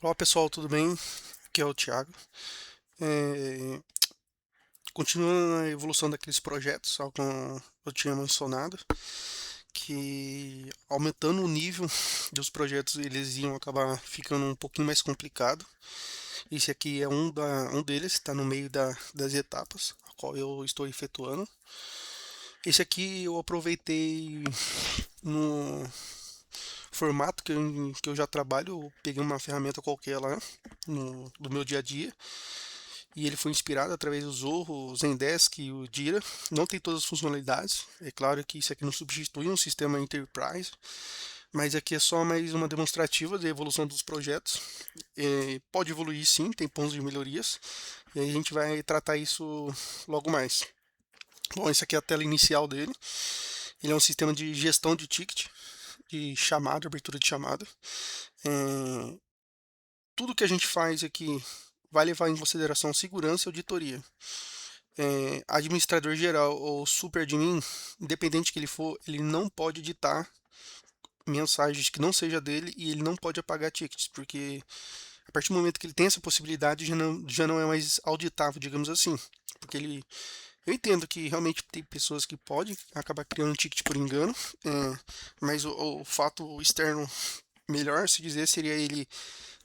Olá pessoal, tudo bem? Aqui é o Thiago. É, Continuando a evolução daqueles projetos, tal como eu tinha mencionado, que aumentando o nível dos projetos eles iam acabar ficando um pouquinho mais complicado. Esse aqui é um deles, está no meio das etapas, a qual eu estou efetuando. Esse aqui eu aproveitei no formato que eu já trabalho, eu peguei uma ferramenta qualquer lá do meu dia a dia e ele foi inspirado através do Zorro, o Zendesk e o Jira. Não tem todas as funcionalidades. É claro que isso aqui não substitui um sistema Enterprise, mas aqui é só mais uma demonstrativa da evolução dos projetos. Pode evoluir sim, tem pontos de melhorias, e aí a gente vai tratar isso logo mais. Bom, essa aqui é a tela inicial dele. Ele é um sistema de gestão de ticket, de chamada, abertura de chamada. É, Tudo que a gente faz aqui vai levar em consideração segurança e auditoria. Administrador geral ou super admin, independente que ele for, ele não pode editar mensagens que não seja dele e ele não pode apagar tickets, porque a partir do momento que ele tem essa possibilidade já não é mais auditável, digamos assim. Porque eu entendo que realmente tem pessoas que podem acabar criando um ticket por engano, mas o fato externo melhor se dizer seria ele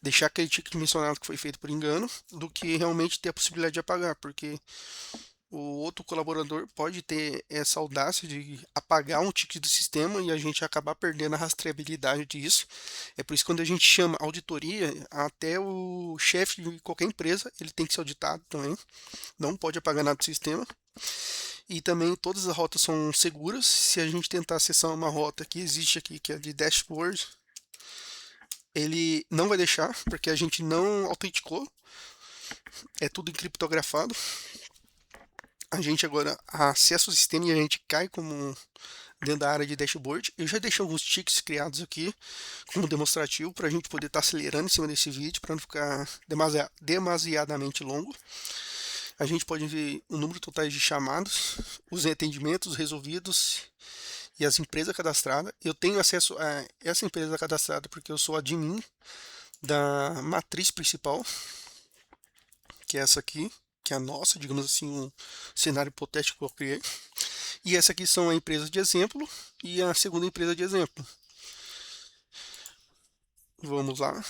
deixar aquele ticket mencionado que foi feito por engano do que realmente ter a possibilidade de apagar, porque o outro colaborador pode ter essa audácia de apagar um ticket do sistema e a gente acabar perdendo a rastreabilidade disso. É por isso que quando a gente chama auditoria, até o chefe de qualquer empresa, ele tem que ser auditado também. Não pode apagar nada do sistema. E também todas as rotas são seguras. Se a gente tentar acessar uma rota que existe aqui, que é de dashboard, ele não vai deixar, porque a gente não autenticou. É tudo encriptografado. A gente agora acessa o sistema e a gente cai como dentro da área de dashboard. Eu já deixei alguns tickets criados aqui como demonstrativo para a gente poder estar acelerando em cima desse vídeo para não ficar demasiadamente longo. A gente pode ver o número total de chamados, os atendimentos resolvidos e as empresas cadastradas. Eu tenho acesso a essa empresa cadastrada porque eu sou admin da matriz principal, que é essa aqui, que é a nossa, digamos assim, um cenário hipotético que eu criei. E essa aqui são a empresa de exemplo e a segunda empresa de exemplo. Vamos lá.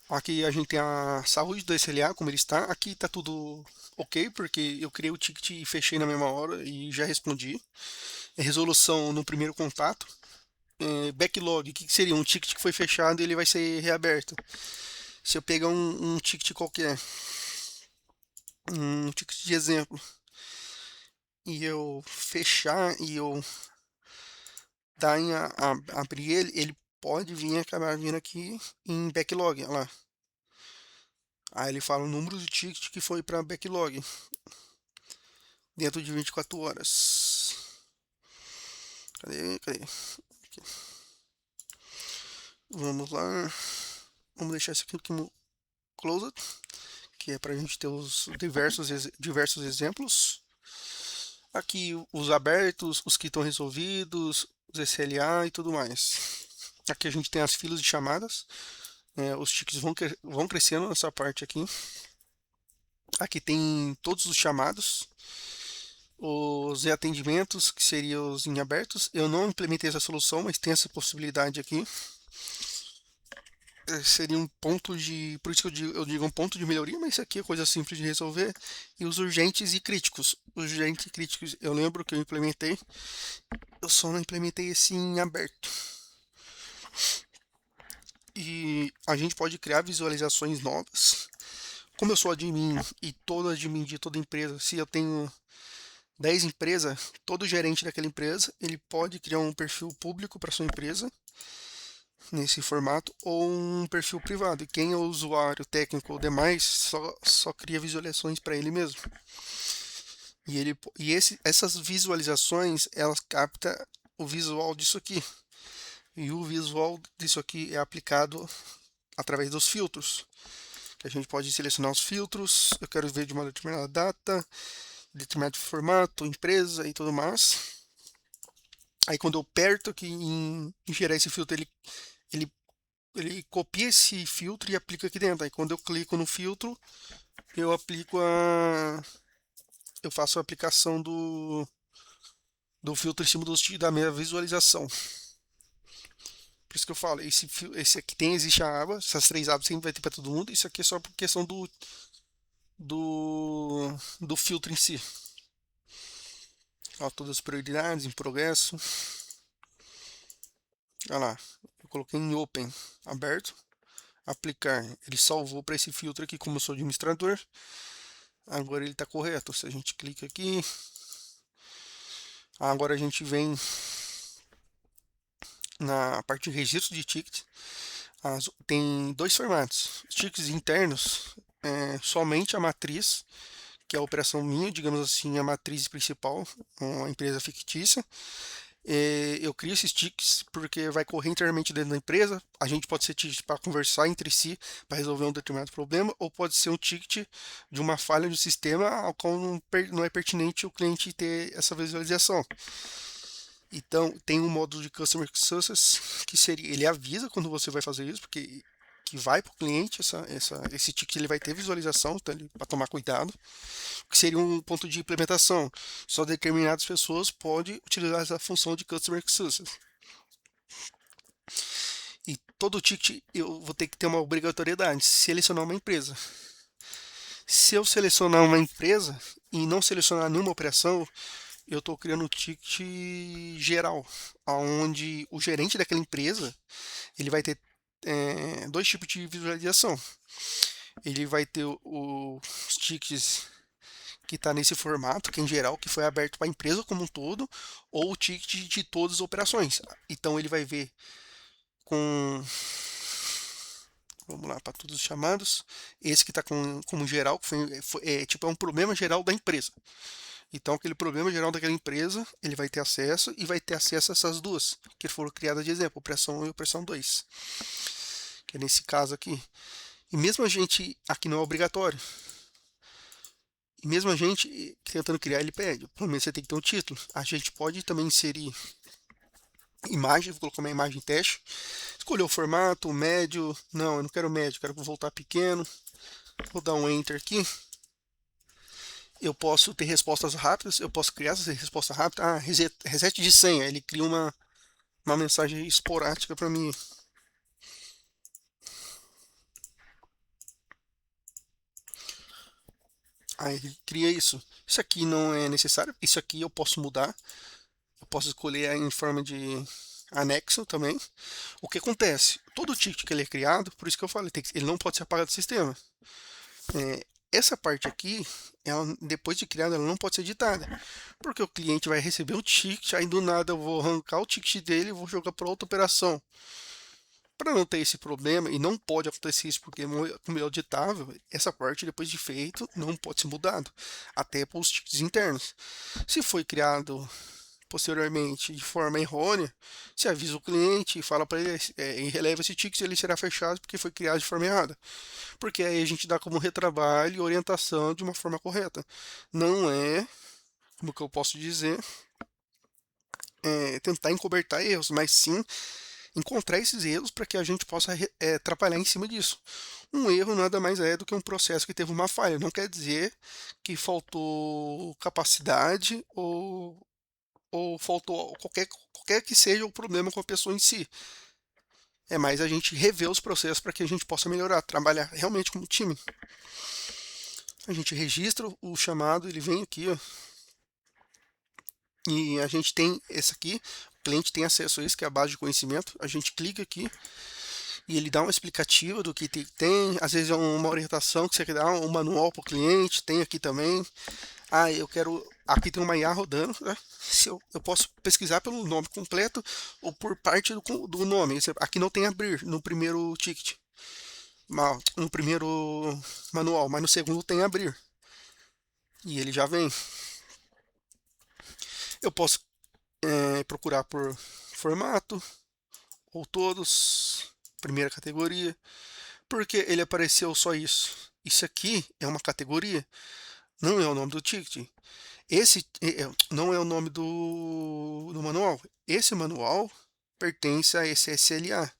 Aqui a gente tem a saúde do SLA, como ele está. Aqui está tudo ok, porque eu criei o ticket e fechei na mesma hora e já respondi. Resolução no primeiro contato. Backlog, o que seria? Um ticket que foi fechado e ele vai ser reaberto. Se eu pegar um ticket qualquer, um ticket de exemplo, e eu fechar e eu dar em abrir ele, ele pode vir acabar vindo aqui em backlog. Olha lá. Aí ele fala o número de ticket que foi para backlog dentro de 24 horas. Cadê? Cadê? Aqui. Vamos lá. Vamos deixar isso aqui como closed, que é para a gente ter os diversos exemplos. Aqui os abertos, os que estão resolvidos, os SLA e tudo mais. Aqui a gente tem as filas de chamadas. Os tickets vão crescendo nessa parte aqui. Aqui tem todos os chamados, os atendimentos, que seriam os em abertos. Eu não implementei essa solução, mas tem essa possibilidade aqui. Seria um ponto de. Por isso que eu digo um ponto de melhoria, mas isso aqui é coisa simples de resolver. E os urgentes e críticos. Os urgentes e críticos, eu lembro que eu implementei. Eu só não implementei esse em aberto. E a gente pode criar visualizações novas. Como eu sou admin e todo admin de toda empresa, se eu tenho 10 empresas, todo gerente daquela empresa, ele pode criar um perfil público para sua empresa nesse formato ou um perfil privado. E quem é o usuário técnico ou demais só cria visualizações para ele mesmo. Essas visualizações elas captam o visual disso aqui. E o visual disso aqui é aplicado através dos filtros. Que a gente pode selecionar os filtros. Eu quero ver de uma determinada data, determinado formato, empresa e tudo mais. Aí quando eu aperto aqui em gerar esse filtro, ele ele copia esse filtro e aplica aqui dentro. Aí quando eu clico no filtro, eu aplico a eu faço a aplicação do filtro em cima da minha visualização. Por isso que eu falo, esse aqui existe a aba, essas três abas sempre vai ter para todo mundo, isso aqui é só por questão do filtro em si. Ó, todas as prioridades em progresso. Olha lá, eu coloquei em Open, aberto, aplicar. Ele salvou para esse filtro aqui, como eu sou administrador. Agora ele está correto. Se a gente clica aqui, agora a gente vem na parte de registro de tickets. Tem dois formatos. Os tickets internos, somente a matriz, que é a operação minha, digamos assim, a matriz principal, uma empresa fictícia. Eu crio esses tickets porque vai correr internamente dentro da empresa. A gente pode ser ticket para conversar entre si, para resolver um determinado problema, ou pode ser um ticket de uma falha do sistema ao qual não é pertinente o cliente ter essa visualização. Então, tem um modo de Customer Success que seria, ele avisa quando você vai fazer isso, porque que vai para o cliente, esse ticket ele vai ter visualização, então para tomar cuidado, que seria um ponto de implementação. Só determinadas pessoas podem utilizar essa função de Customer Success. E todo ticket eu vou ter que ter uma obrigatoriedade, selecionar uma empresa. Se eu selecionar uma empresa e não selecionar nenhuma operação, eu estou criando um ticket geral, onde o gerente daquela empresa ele vai ter dois tipos de visualização. Ele vai ter os tickets que está nesse formato, que em geral que foi aberto para a empresa como um todo, ou o ticket de todas as operações. Então ele vai ver com, vamos lá, para todos os chamados, esse que está como geral, que tipo é um problema geral da empresa. Então, aquele problema geral daquela empresa, ele vai ter acesso e vai ter acesso a essas duas, que foram criadas de exemplo, operação 1 e operação 2, que é nesse caso aqui. E mesmo a gente, aqui não é obrigatório, e mesmo a gente tentando criar, ele pede, pelo menos você tem que ter um título. A gente pode também inserir imagem, vou colocar uma imagem teste, escolher o formato, o médio, não, eu não quero médio, quero voltar pequeno, vou dar um Enter aqui. Eu posso ter respostas rápidas, eu posso criar essa resposta rápida. Reset de senha, ele cria uma mensagem esporádica para mim. Aí ele cria isso. Isso aqui não é necessário, isso aqui eu posso mudar. Eu posso escolher em forma de anexo também. O que acontece? Todo ticket que ele é criado, por isso que eu falei, ele não pode ser apagado do sistema. Essa parte aqui, depois de criada, ela não pode ser editada. Porque o cliente vai receber um ticket, aí do nada eu vou arrancar o ticket dele e vou jogar para outra operação. Para não ter esse problema, e não pode acontecer isso porque como é auditável, essa parte depois de feito não pode ser mudado, até para os tickets internos. Se foi criado posteriormente de forma errônea, se avisa o cliente e fala para ele, releva esse ticket, ele será fechado porque foi criado de forma errada. Porque aí a gente dá como retrabalho e orientação de uma forma correta. Não é, como que eu posso dizer, tentar encobertar erros, mas sim encontrar esses erros para que a gente possa trabalhar em cima disso. Um erro nada mais é do que um processo que teve uma falha. Não quer dizer que faltou capacidade ou faltou qualquer que seja o problema com a pessoa em si. É mais a gente rever os processos para que a gente possa melhorar, trabalhar realmente como time. A gente registra o chamado, ele vem aqui, ó, e a gente tem esse aqui, o cliente tem acesso a isso, que é a base de conhecimento. A gente clica aqui e ele dá uma explicativa do que tem. Às vezes é uma orientação que você quer dar, um manual para o cliente, tem aqui também. Eu quero. Aqui tem uma IA rodando, né? Se eu posso pesquisar pelo nome completo ou por parte do nome. Aqui não tem abrir no primeiro ticket, no primeiro manual, mas no segundo tem abrir. E ele já vem. Eu posso procurar por formato ou todos, primeira categoria, porque ele apareceu só isso. Isso aqui é uma categoria, não é o nome do ticket. Esse não é o nome do manual. Esse manual pertence a esse SLA.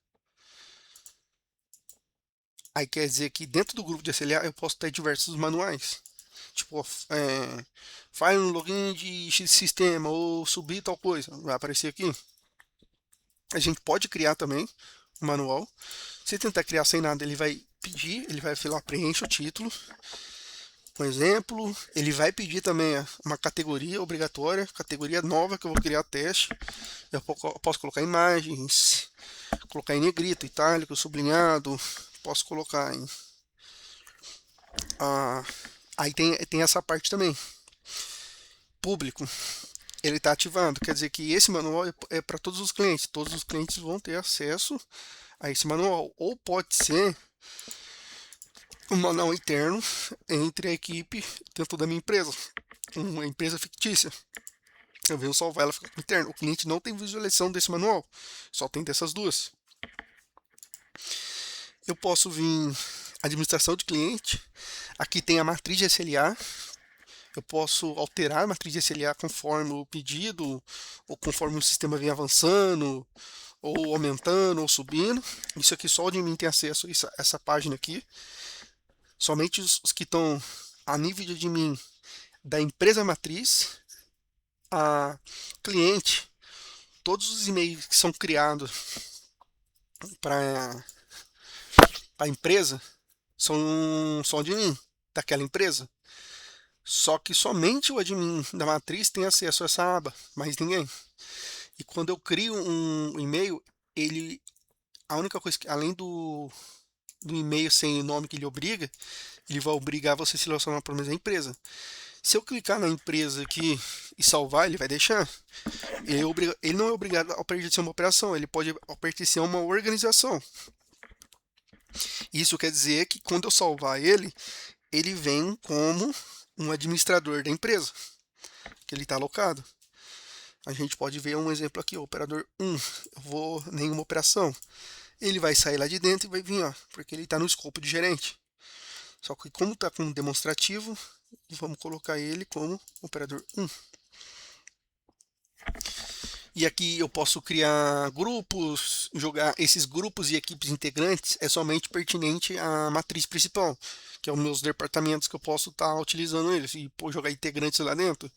Aí quer dizer que dentro do grupo de SLA eu posso ter diversos manuais. Tipo, faz um login de X sistema ou subir tal coisa. Vai aparecer aqui. A gente pode criar também um manual. Se tentar criar sem nada, ele vai pedir, ele vai falar preencha o título. Um exemplo, ele vai pedir também uma categoria obrigatória, categoria nova que eu vou criar teste. Eu posso colocar imagens, colocar em negrito, itálico, sublinhado, posso colocar em. Aí tem essa parte também. Público, ele está ativado, quer dizer que esse manual é para todos os clientes vão ter acesso a esse manual, ou pode ser um manual interno entre a equipe dentro da minha empresa, uma empresa fictícia. Eu venho salvar ela fica interna. O cliente não tem visualização desse manual, só tem dessas duas. Eu posso vir administração de cliente. Aqui tem a matriz de SLA. Eu posso alterar a matriz de SLA conforme o pedido, ou conforme o sistema vem avançando, ou aumentando, ou subindo. Isso aqui só o admin tem acesso a essa página aqui. Somente os que estão a nível de admin da empresa matriz, a cliente, todos os e-mails que são criados para a empresa são admin daquela empresa. Só que somente o admin da matriz tem acesso a essa aba, mais ninguém. E quando eu crio um e-mail, a única coisa que, além do e-mail sem o nome que ele obriga, ele vai obrigar você a se relacionar para a mesma empresa. Se eu clicar na empresa aqui e salvar, ele vai deixar. Ele não é obrigado a pertencer a uma operação, ele pode pertencer a uma organização. Isso quer dizer que quando eu salvar ele vem como um administrador da empresa, que ele está alocado. A gente pode ver um exemplo aqui, o operador 1, eu vou nenhuma operação. Ele vai sair lá de dentro e vai vir, ó, porque ele está no escopo de gerente. Só que como está com demonstrativo, vamos colocar ele como operador 1. E aqui eu posso criar grupos, jogar esses grupos e equipes integrantes, é somente pertinente à matriz principal, que é os meus departamentos que eu posso estar utilizando eles, e jogar integrantes lá dentro.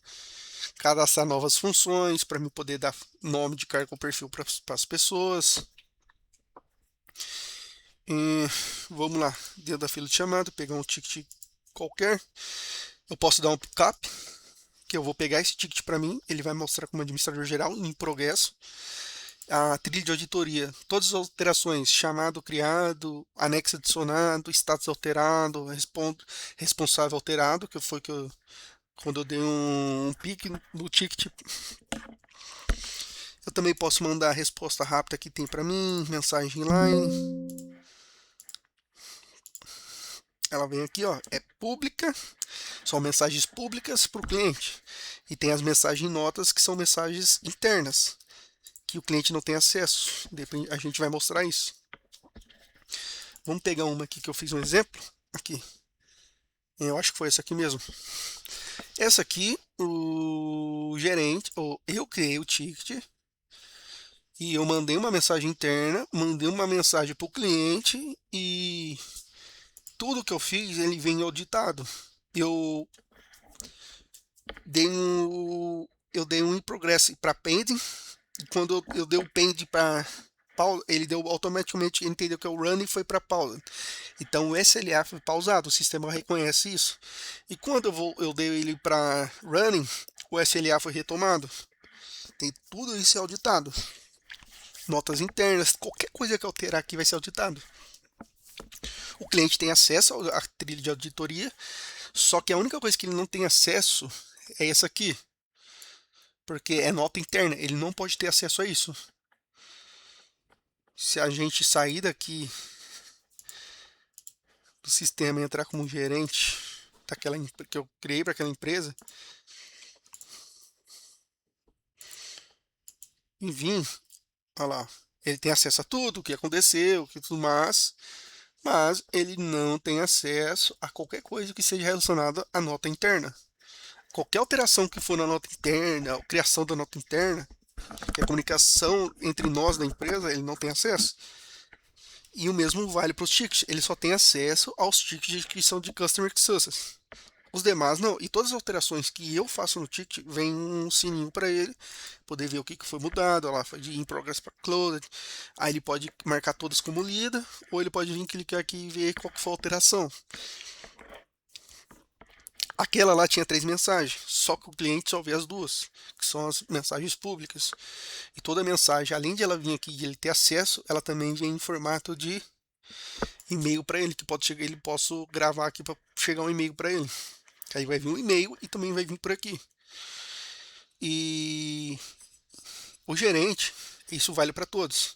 Cadastrar novas funções para me poder dar nome de cargo ou perfil para as pessoas. E vamos lá, dentro da fila de chamada, pegar um ticket qualquer. Eu posso dar um pickup, que eu vou pegar esse ticket para mim, ele vai mostrar como administrador geral em progresso. A trilha de auditoria, todas as alterações, chamado criado, anexo adicionado, status alterado, responsável alterado, que foi quando eu dei um pique no ticket. Eu também posso mandar a resposta rápida que tem para mim, mensagem inline. Ela vem aqui, ó, é pública, são mensagens públicas para o cliente. E tem as mensagens notas que são mensagens internas, que o cliente não tem acesso. A gente vai mostrar isso. Vamos pegar uma aqui que eu fiz um exemplo. Aqui. Eu acho que foi essa aqui mesmo. Essa aqui, o gerente, ou eu criei o ticket e eu mandei uma mensagem interna, mandei uma mensagem para o cliente e tudo que eu fiz ele vem auditado. Eu dei um in progress para pending. Quando eu dei o pending para pausa, ele deu automaticamente, entendeu que é o running, foi para pausa. Então o SLA foi pausado, o sistema reconhece isso. E quando eu dei ele para running, o SLA foi retomado. Tem tudo isso auditado. Notas internas, qualquer coisa que alterar aqui vai ser auditado. O cliente tem acesso à trilha de auditoria, só que a única coisa que ele não tem acesso é essa aqui. Porque é nota interna, ele não pode ter acesso a isso. Se a gente sair daqui do sistema e entrar como gerente daquela que eu criei para aquela empresa e vir, olha lá, ele tem acesso a tudo o que aconteceu, que tudo mais, mas ele não tem acesso a qualquer coisa que seja relacionada à nota interna. Qualquer alteração que for na nota interna, a criação da nota interna, que é a comunicação entre nós da empresa, ele não tem acesso. E o mesmo vale para os tickets. Ele só tem acesso aos tickets que são de Customer Success. Os demais não. E todas as alterações que eu faço no ticket, vem um sininho para ele poder ver o que foi mudado. Lá, foi de in progress para closed. Aí ele pode marcar todas como lida, ou ele pode vir clicar aqui e ver qual que foi a alteração. Aquela lá tinha 3 mensagens, só que o cliente só vê as duas, que são as mensagens públicas. E toda mensagem, além de ela vir aqui e ele ter acesso, ela também vem em formato de e-mail para ele, que pode chegar, ele posso gravar aqui para chegar um e-mail para ele. Aí vai vir um e-mail e também vai vir por aqui. E o gerente, isso vale para todos.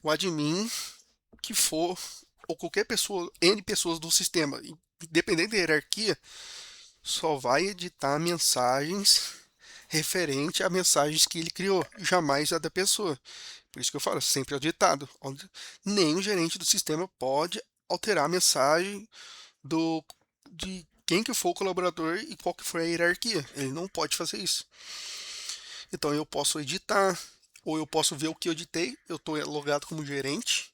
O admin que for, ou qualquer pessoa, N pessoas do sistema, independente da hierarquia, só vai editar mensagens referente a mensagens que ele criou, jamais a da pessoa. Por isso que eu falo, sempre auditado. Nem o gerente do sistema pode alterar a mensagem de quem que for o colaborador e qual que for a hierarquia. Ele não pode fazer isso. Então eu posso editar, ou eu posso ver o que eu editei. Eu estou logado como gerente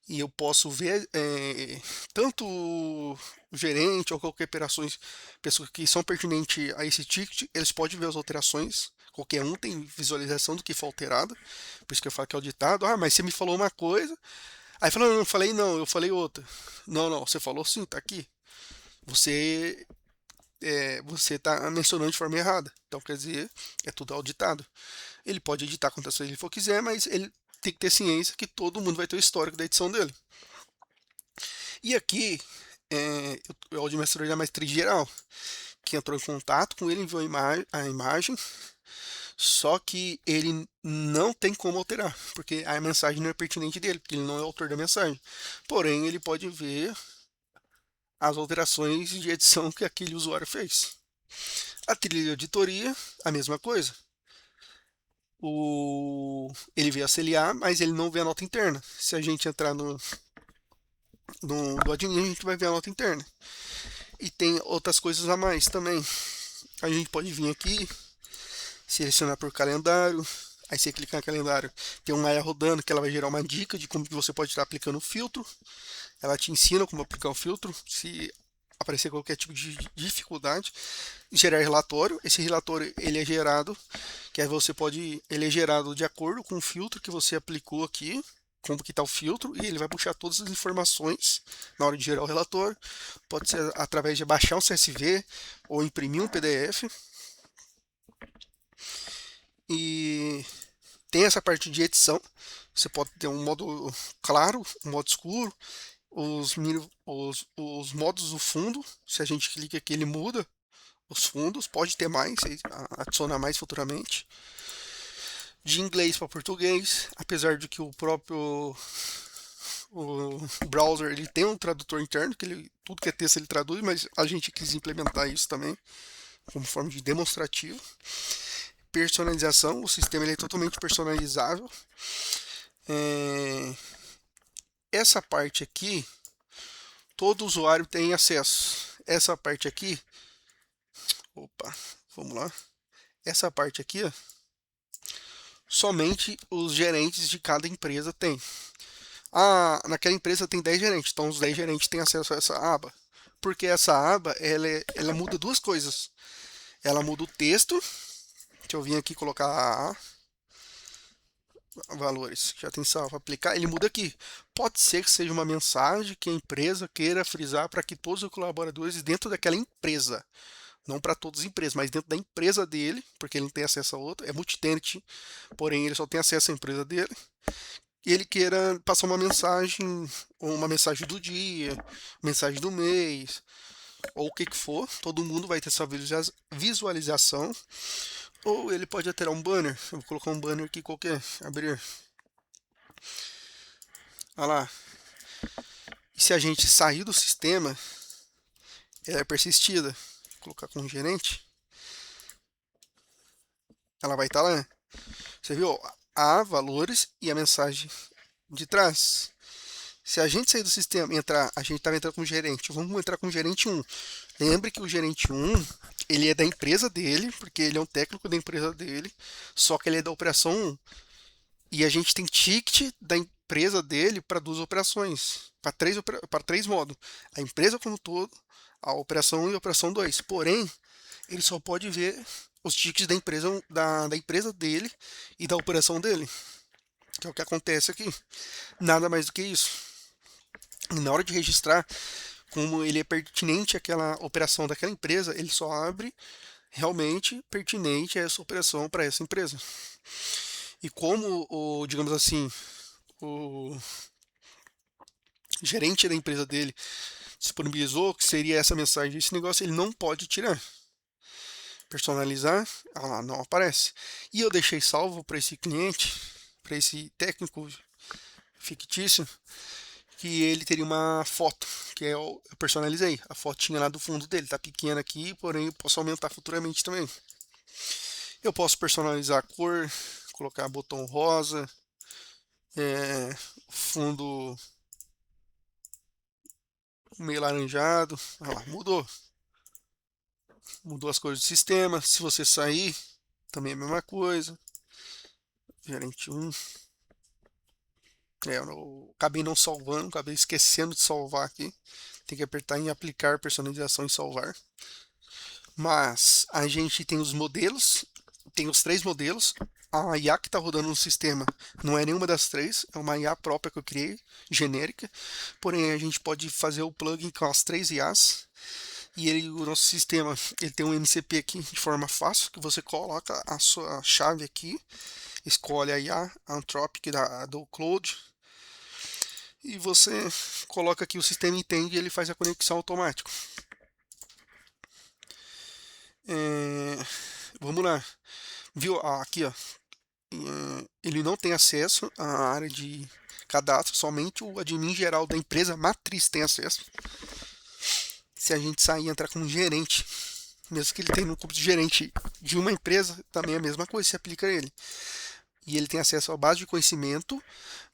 e eu posso ver tanto o gerente ou qualquer pessoa que são pertinentes a esse ticket, eles podem ver as alterações. Qualquer um tem visualização do que foi alterado. Por isso que eu falo que é auditado. Ah, mas você me falou uma coisa. Aí falou, não, eu falei não, eu falei outra. Não, não, você falou sim, tá aqui. Você você está mencionando de forma errada. Então, quer dizer, é tudo auditado. Ele pode editar quantas vezes ele for quiser, mas ele tem que ter ciência que todo mundo vai ter o histórico da edição dele. E aqui, é o administrador da maestria geral, que entrou em contato com ele, enviou a imagem, só que ele não tem como alterar, porque a mensagem não é pertinente dele, porque ele não é o autor da mensagem. Porém, ele pode ver as alterações de edição que aquele usuário fez. A trilha de auditoria, a mesma coisa. Ele vê a CLA, mas ele não vê a nota interna. Se a gente entrar do admin, a gente vai ver a nota interna. E tem outras coisas a mais também. A gente pode vir aqui, selecionar por calendário. Aí você clicar no calendário, tem uma AIA rodando que ela vai gerar uma dica de como que você pode estar aplicando o filtro. Ela te ensina como aplicar o filtro. Se aparecer qualquer tipo de dificuldade, gerar relatório. Esse relatório ele é gerado, que aí você pode, ele é gerado de acordo com o filtro que você aplicou aqui, como que está o filtro, e ele vai puxar todas as informações na hora de gerar o relatório. Pode ser através de baixar um CSV ou imprimir um PDF. E tem essa parte de edição. Você pode ter um modo claro, um modo escuro, os modos do fundo. Se a gente clica aqui, ele muda os fundos. Pode ter mais, adicionar mais futuramente. De inglês para português, apesar de que o próprio browser ele tem um tradutor interno, que tudo que é texto ele traduz, mas a gente quis implementar isso também como forma de demonstrativo. Personalização, o sistema ele é totalmente personalizável. Essa parte aqui, todo usuário tem acesso. Essa parte aqui, vamos lá. Essa parte aqui, ó, somente os gerentes de cada empresa têm. Naquela empresa tem 10 gerentes, então os 10 gerentes têm acesso a essa aba. Porque essa aba, ela muda duas coisas. Ela muda o texto. Deixa eu vir aqui colocar valores. Já tem salvo, aplicar. Ele muda aqui. Pode ser que seja uma mensagem que a empresa queira frisar para que todos os colaboradores dentro daquela empresa, não para todas as empresas, mas dentro da empresa dele, porque ele não tem acesso a outra, é multi-tenant, porém ele só tem acesso à empresa dele. E ele queira passar uma mensagem, ou uma mensagem do dia, mensagem do mês, ou o que que for, todo mundo vai ter essa visualização. Ou ele pode alterar um banner. Eu vou colocar um banner aqui qualquer. Abrir. Olha lá. E se a gente sair do sistema, ela é persistida. Vou colocar com gerente. Ela vai estar lá. Você viu? Há valores e a mensagem de trás. Se a gente sair do sistema e entrar, a gente estava entrando como gerente. Vamos entrar como gerente 1. Lembre que o gerente 1, ele é da empresa dele, porque ele é um técnico da empresa dele, só que ele é da operação 1. E a gente tem ticket empresa dele para 2 operações, para três modos. A empresa como um todo, a operação 1 e a operação 2. Porém, ele só pode ver os tickets da empresa dele e da operação dele, que é o que acontece aqui. Nada mais do que isso. E na hora de registrar, como ele é pertinente àquela operação daquela empresa, ele só abre realmente pertinente a essa operação para essa empresa. E como digamos assim, o gerente da empresa dele disponibilizou que seria essa mensagem, esse negócio ele não pode tirar. Personalizar, lá não aparece. E eu deixei salvo para esse cliente, para esse técnico fictício, que ele teria uma foto, que eu personalizei. A fotinha lá do fundo dele, tá pequena aqui, porém eu posso aumentar futuramente também. Eu posso personalizar a cor, colocar botão rosa, fundo meio laranjado. Olha lá, mudou as cores do sistema. Se você sair, também é a mesma coisa. Gerente 1. Eu acabei não salvando, acabei esquecendo de salvar aqui. Tem que apertar em aplicar personalização e salvar. Mas a gente tem os modelos, tem os 3 modelos. A IA que está rodando no sistema não é nenhuma das 3, é uma IA própria que eu criei, genérica. Porém, a gente pode fazer o plugin com as 3 IAs. E o nosso sistema ele tem um MCP aqui de forma fácil, que você coloca a sua chave aqui, escolhe a IA, a Anthropic do Cloud, e você coloca aqui, o sistema entende e ele faz a conexão automática. Vamos lá. Viu? Aqui, ó. Ele não tem acesso à área de cadastro, somente o admin geral da empresa matriz tem acesso. Se a gente sair e entrar como gerente, mesmo que ele tenha no corpo de gerente de uma empresa, também é a mesma coisa, se aplica a ele. E ele tem acesso à base de conhecimento,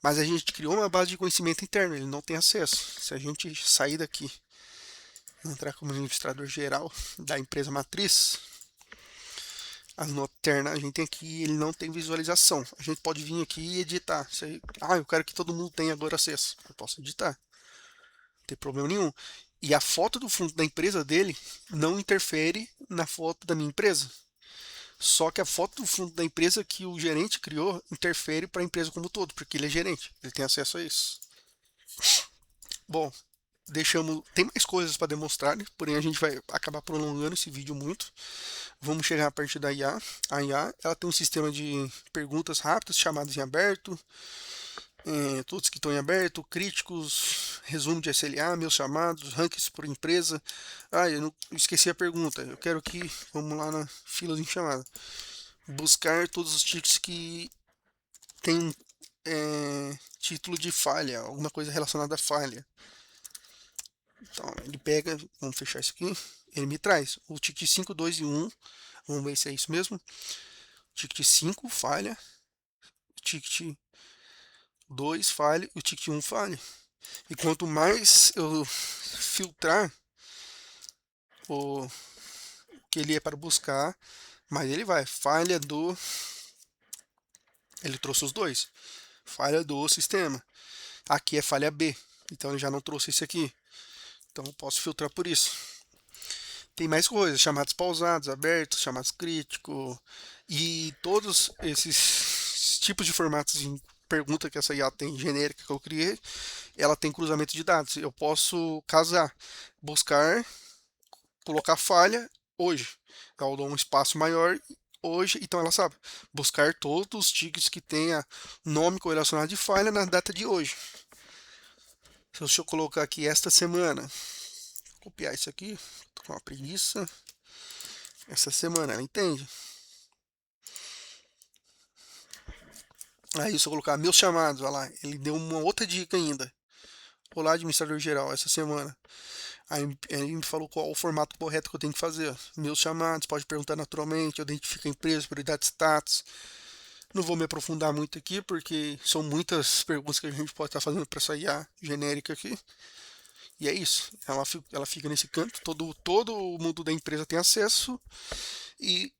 mas a gente criou uma base de conhecimento interna, ele não tem acesso. Se a gente sair daqui, entrar como administrador geral da empresa matriz, a nota interna a gente tem aqui, ele não tem visualização. A gente pode vir aqui e editar. Eu quero que todo mundo tenha agora acesso. Eu posso editar, não tem problema nenhum. E a foto do fundo da empresa dele não interfere na foto da minha empresa. Só que a foto do fundo da empresa que o gerente criou interfere para a empresa como um todo, porque ele é gerente, ele tem acesso a isso. Bom, tem mais coisas para demonstrar, porém a gente vai acabar prolongando esse vídeo muito. Vamos chegar a partir da IA. A IA ela tem um sistema de perguntas rápidas, chamadas em aberto, todos que estão em aberto, críticos, resumo de SLA, meus chamados, rankings por empresa. Eu esqueci a pergunta. Eu quero que, vamos lá na fila de chamada, buscar todos os tickets que tem título de falha, alguma coisa relacionada à falha. Então ele pega, vamos fechar isso aqui, ele me traz o ticket 5, 2 e 1. Vamos ver se é isso mesmo. Ticket 5 falha, ticket 2 falha e o ticket 1 falha. E quanto mais eu filtrar o que ele é para buscar, mais ele vai. Falha do. Ele trouxe os dois. Falha do sistema. Aqui é falha B. Então ele já não trouxe esse aqui. Então eu posso filtrar por isso. Tem mais coisas, chamados pausados, abertos, chamados críticos. E todos esses tipos de formatos de pergunta que essa IA tem genérica que eu criei, ela tem cruzamento de dados. Eu posso casar, buscar, colocar falha hoje. Eu dou um espaço maior hoje, então ela sabe buscar todos os tickets que tenha nome correlacionado de falha na data de hoje. Se eu colocar aqui esta semana, copiar isso aqui, tô com uma preguiça. Essa semana, ela entende? Aí se eu colocar meus chamados, olha lá, ele deu uma outra dica ainda. Olá, administrador geral, essa semana. Aí ele me falou qual o formato correto que eu tenho que fazer. Meus chamados, pode perguntar naturalmente, eu identifico a empresa, prioridade, status. Não vou me aprofundar muito aqui, porque são muitas perguntas que a gente pode estar fazendo para essa IA genérica aqui. E é isso. Ela fica nesse canto, todo o mundo da empresa tem acesso. E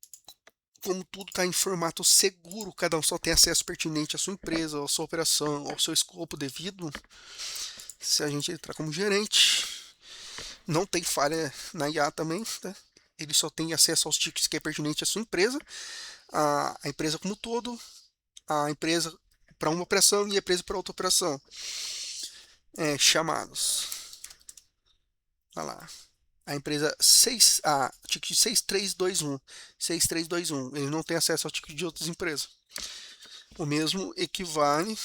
como tudo está em formato seguro, cada um só tem acesso pertinente à sua empresa, à sua operação, ao seu escopo devido. Se a gente entrar como gerente, não tem falha na IA também, tá? Ele só tem acesso aos tickets que é pertinente à sua empresa, a empresa como todo, a empresa para uma operação e a empresa para outra operação. Chamados. Olha lá. A empresa 6, ticket 6321. 6321. Ele não tem acesso ao ticket de outras empresas. O mesmo equivale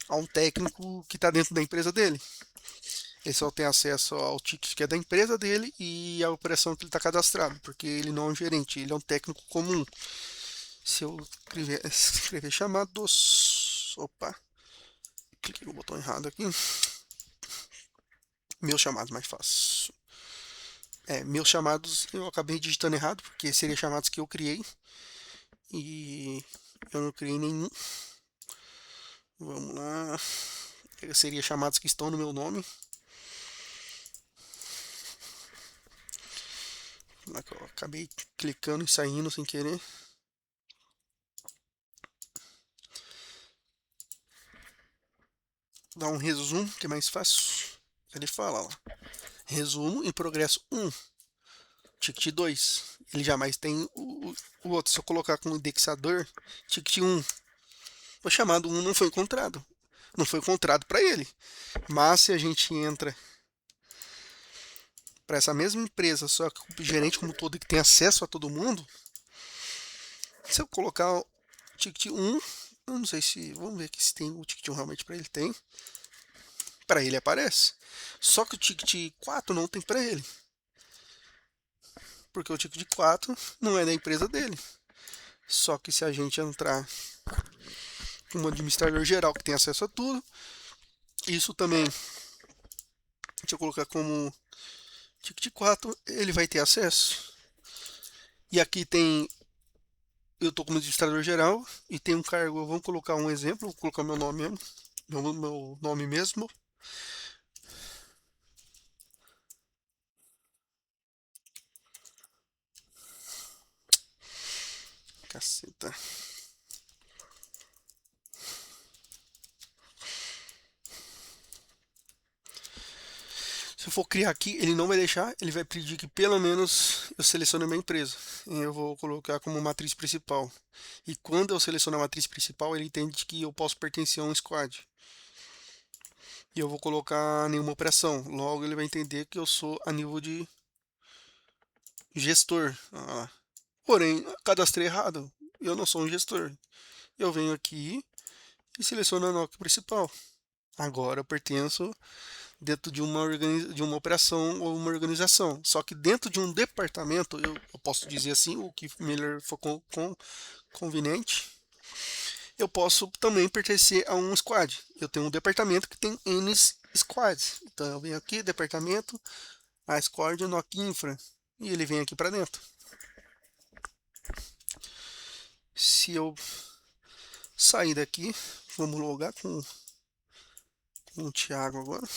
a um técnico que está dentro da empresa dele. Ele só tem acesso ao ticket que é da empresa dele e à operação que ele está cadastrado, porque ele não é um gerente, ele é um técnico comum. Se eu escrever chamados, opa, cliquei no botão errado aqui. Meus chamados, mais fácil. Meus chamados eu acabei digitando errado, porque seria chamados que eu criei e eu não criei nenhum. Vamos lá. Seria chamados que estão no meu nome. Eu acabei clicando e saindo sem querer. Dá um resumo, que é mais fácil. Ele fala lá. Resumo em progresso 1. Ticket 2. Ele jamais tem o outro. Se eu colocar como indexador, ticket 1. O chamado 1 não foi encontrado. Não foi encontrado para ele. Mas se a gente entra para essa mesma empresa, só que o gerente como todo que tem acesso a todo mundo, se eu colocar o ticket 1, eu não sei se, vamos ver aqui se tem o ticket 1 realmente para ele, tem. Para ele aparece. Só que o ticket 4 não tem para ele. Porque o ticket 4 não é da empresa dele. Só que se a gente entrar como administrador geral que tem acesso a tudo, isso também, deixa eu colocar como ticket 4, ele vai ter acesso. E aqui tem, eu estou como administrador geral e tem um cargo, vamos colocar um exemplo, vou colocar meu nome mesmo, meu nome mesmo. Caceta. Se eu for criar aqui, ele não vai deixar, ele vai pedir que pelo menos eu selecione a minha empresa. Eu vou colocar como matriz principal. E quando eu seleciono a matriz principal, ele entende que eu posso pertencer a um squad. E eu vou colocar nenhuma operação. Logo ele vai entender que eu sou a nível de gestor. Porém, cadastrei errado. Eu não sou um gestor. Eu venho aqui e seleciono a NOC principal. Agora eu pertenço dentro de uma operação ou uma organização. Só que dentro de um departamento, eu posso dizer assim, o que melhor for conveniente, eu posso também pertencer a um squad. Eu tenho um departamento que tem N squads. Então eu venho aqui, departamento, a squad NOC Infra, e ele vem aqui para dentro. Se eu sair daqui, vamos logar com o Thiago agora.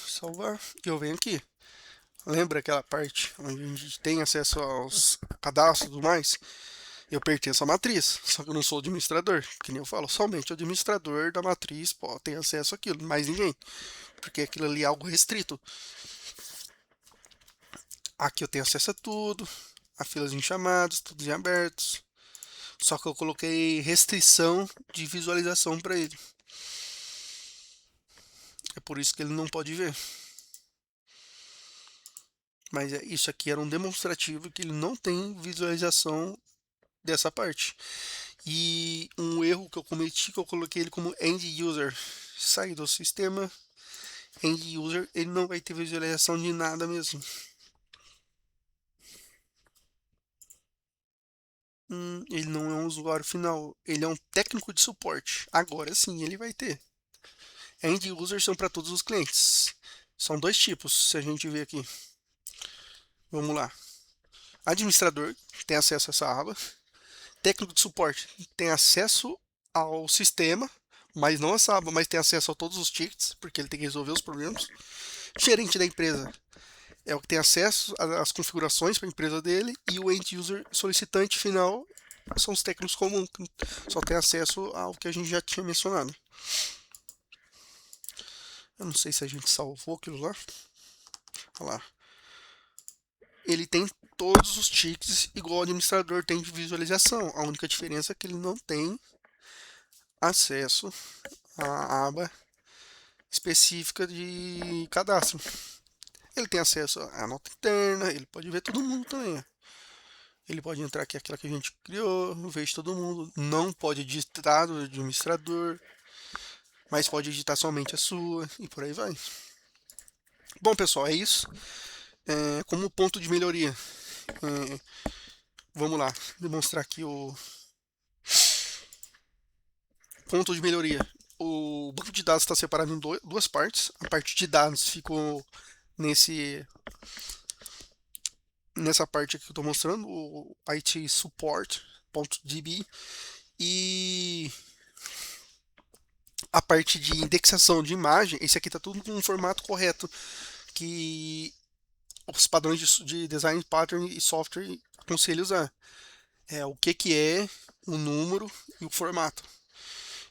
Salvar. E eu venho aqui. Lembra aquela parte onde a gente tem acesso aos cadastros e tudo mais? Eu pertenço à matriz, só que eu não sou administrador. Que nem eu falo, somente o administrador da matriz tem acesso àquilo, mais ninguém. Porque aquilo ali é algo restrito. Aqui eu tenho acesso a tudo, a filas em chamados, tudo em abertos. Só que eu coloquei restrição de visualização para ele. É por isso que ele não pode ver. Mas isso aqui era um demonstrativo que ele não tem visualização dessa parte. E um erro que eu cometi, que eu coloquei ele como end user. Sair do sistema, end user, ele não vai ter visualização de nada mesmo. Ele não é um usuário final, ele é um técnico de suporte. Agora sim, ele vai ter. End users são para todos os clientes. São dois tipos, se a gente ver aqui. Vamos lá. Administrador tem acesso a essa aba. técnico de suporte tem acesso ao sistema, mas não essa aba, mas tem acesso a todos os tickets, porque ele tem que resolver os problemas. Gerente da empresa é o que tem acesso às configurações para a empresa dele, e o end user solicitante final são os técnicos comuns, que só tem acesso ao que a gente já tinha mencionado. Eu não sei se a gente salvou aquilo lá. Olha lá. Ele tem todos os tickets igual o administrador tem de visualização. A única diferença é que ele não tem acesso à aba específica de cadastro. Ele tem acesso à nota interna, ele pode ver todo mundo também. Ele pode entrar aqui, aquela que a gente criou, ver todo mundo. Não pode editar do administrador, mas pode editar somente a sua e por aí vai. Bom, pessoal, é isso. Como ponto de melhoria, vamos lá, demonstrar aqui o ponto de melhoria. O banco de dados está separado em duas partes. A parte de dados ficou nessa parte aqui que eu estou mostrando, o IT support.db, e a parte de indexação de imagem, esse aqui está tudo com um formato correto, que os padrões de design pattern e software aconselham usar. O que é o número e o formato.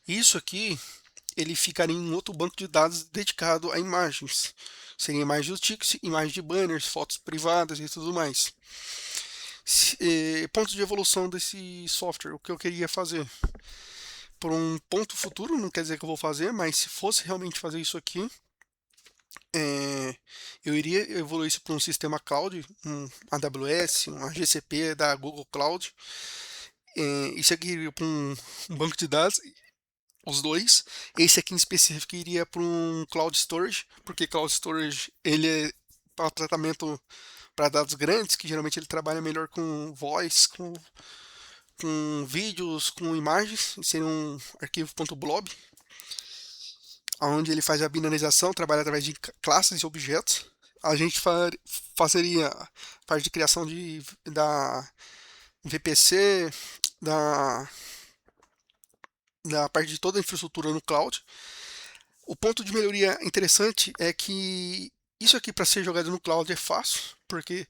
Isso aqui, ele ficaria em outro banco de dados dedicado a imagens. Seria imagens de tickets, imagens de banners, fotos privadas e tudo mais. Pontos de evolução desse software, o que eu queria fazer. Por um ponto futuro, não quer dizer que eu vou fazer, mas se fosse realmente fazer isso aqui, eu iria evoluir isso para um sistema cloud, um AWS, um GCP da Google Cloud. Isso aqui iria para um banco de dados, os dois. Esse aqui em específico iria para um Cloud Storage, porque Cloud Storage ele é para tratamento para dados grandes, que geralmente ele trabalha melhor com voice, com vídeos, com imagens, seria um arquivo .blob, onde ele faz a binarização, trabalha através de classes e objetos. A gente fazeria parte de criação da VPC, da parte de toda a infraestrutura no cloud. O ponto de melhoria interessante é que isso aqui para ser jogado no cloud é fácil, porque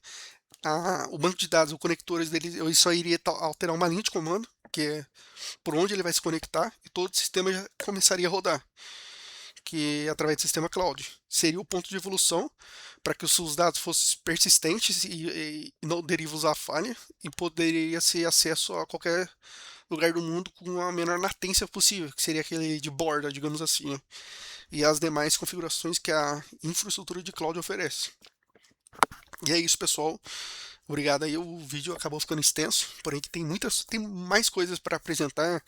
o banco de dados, os conectores dele, eu só iria alterar uma linha de comando, que é por onde ele vai se conectar, e todo o sistema já começaria a rodar, que é através do sistema cloud. Seria o ponto de evolução para que os seus dados fossem persistentes e não derivos à falha, e poderia ser acesso a qualquer lugar do mundo com a menor latência possível, que seria aquele de borda, digamos assim, e as demais configurações que a infraestrutura de cloud oferece. E é isso, pessoal. Obrigado aí. O vídeo acabou ficando extenso, porém que tem mais coisas para apresentar.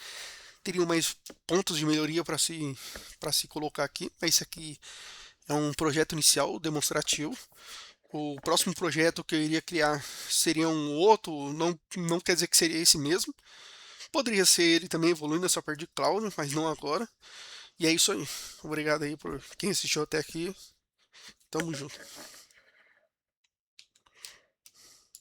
Teriam mais pontos de melhoria para se colocar aqui. Mas esse aqui é um projeto inicial, demonstrativo. O próximo projeto que eu iria criar seria um outro, não quer dizer que seria esse mesmo. Poderia ser ele também evoluindo essa parte de cloud, mas não agora. E é isso aí. Obrigado aí por quem assistiu até aqui. Tamo junto.